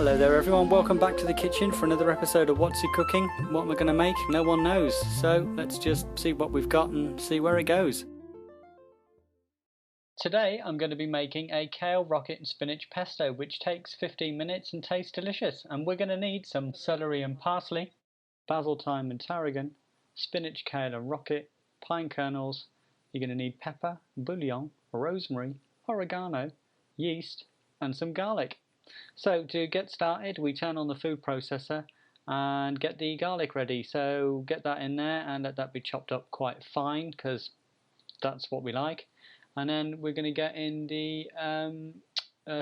Hello there everyone, welcome back to the kitchen for another episode of What's He Cooking. What am I going to make? No one knows. So let's just see what we've got and see where it goes. Today I'm going to be making a kale, rocket and spinach pesto which takes 15 minutes and tastes delicious. And we're going to need some celery and parsley, basil, thyme and tarragon, spinach, kale and rocket, pine kernels. You're going to need pepper, bouillon, rosemary, oregano, yeast and some garlic. So to get started, we turn on the food processor and get the garlic ready. So get that in there and let that be chopped up quite fine because that's what we like. And then we're going to get in the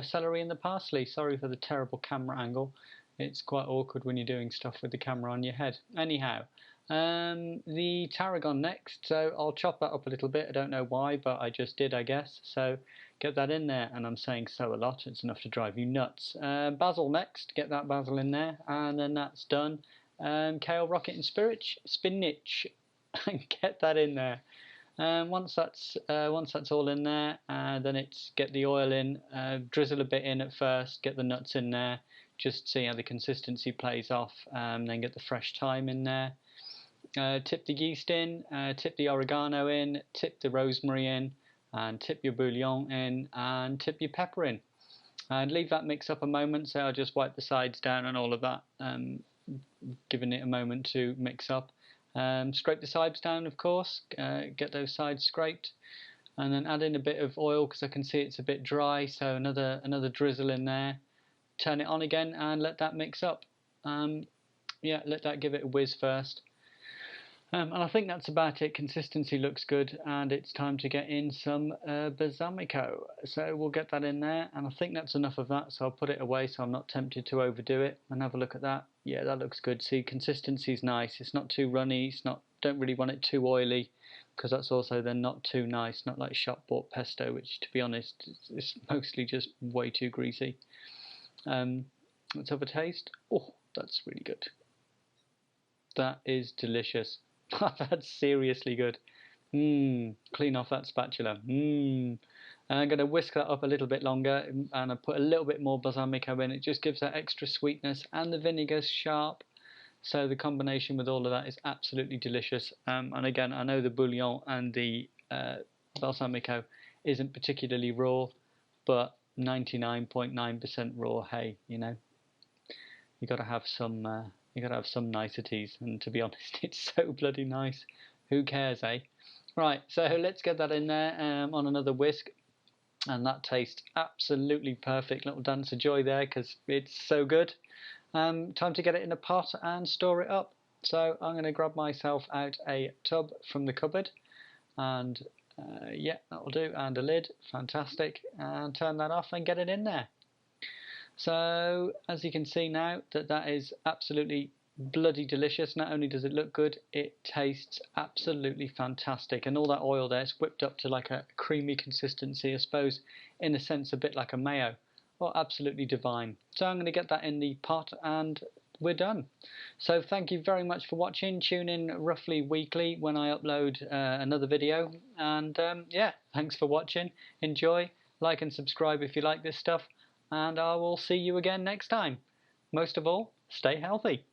celery and the parsley. Sorry for the terrible camera angle. It's quite awkward when you're doing stuff with the camera on your head. Anyhow, the tarragon next. So I'll chop that up a little bit. I don't know why, but I just did, I guess. So get that in there, and I'm saying so a lot, it's enough to drive you nuts. Basil next, get that basil in there, and then that's done. Kale, rocket and spinach, get that in there. Once that's all in there, then it's get the oil in, drizzle a bit in at first, get the nuts in there, just see how the consistency plays off, then get the fresh thyme in there. Tip the yeast in, tip the oregano in, tip the rosemary in, and tip your bouillon in, and tip your pepper in, and leave that mix up a moment. So I'll just wipe the sides down and all of that, giving it a moment to mix up. Scrape the sides down, of course, get those sides scraped, and then add in a bit of oil because I can see it's a bit dry, so another drizzle in there. Turn it on again and let that mix up. Yeah, let that give it a whiz first. And I think that's about it. Consistency looks good, and it's time to get in some balsamico. So we'll get that in there, and I think that's enough of that, so I'll put it away so I'm not tempted to overdo it. And have a look at that. Yeah, that looks good. See, consistency's nice. It's not too runny. Don't really want it too oily, because that's also then not too nice. Not like shop bought pesto, which, to be honest, is mostly just way too greasy. Let's have a taste. Oh, that's really good. That is delicious. That's seriously good. Clean off that spatula. And I'm going to whisk that up a little bit longer, and I put a little bit more balsamico in. It just gives that extra sweetness, and the vinegar's sharp. So the combination with all of that is absolutely delicious. And again, I know the bouillon and the balsamico isn't particularly raw, but 99.9% raw. Hey, you know, you got to have some. You gotta have some niceties, and to be honest, it's so bloody nice. Who cares, eh? Right, so let's get that in there on another whisk, and that tastes absolutely perfect. Little dance of joy there because it's so good. Time to get it in a pot and store it up. So I'm going to grab myself out a tub from the cupboard, and yeah, that'll do, and a lid. Fantastic. And turn that off and get it in there. So as you can see now, that is absolutely bloody delicious. Not only does it look good, it tastes absolutely fantastic, and all that oil there is whipped up to like a creamy consistency, I suppose, in a sense a bit like a mayo. Well, absolutely divine. So I'm going to get that in the pot and we're done. So thank you very much for watching. Tune in roughly weekly when I upload another video, and yeah, thanks for watching. Enjoy, like and subscribe if you like this stuff, and I will see you again next time. Most of all, stay healthy.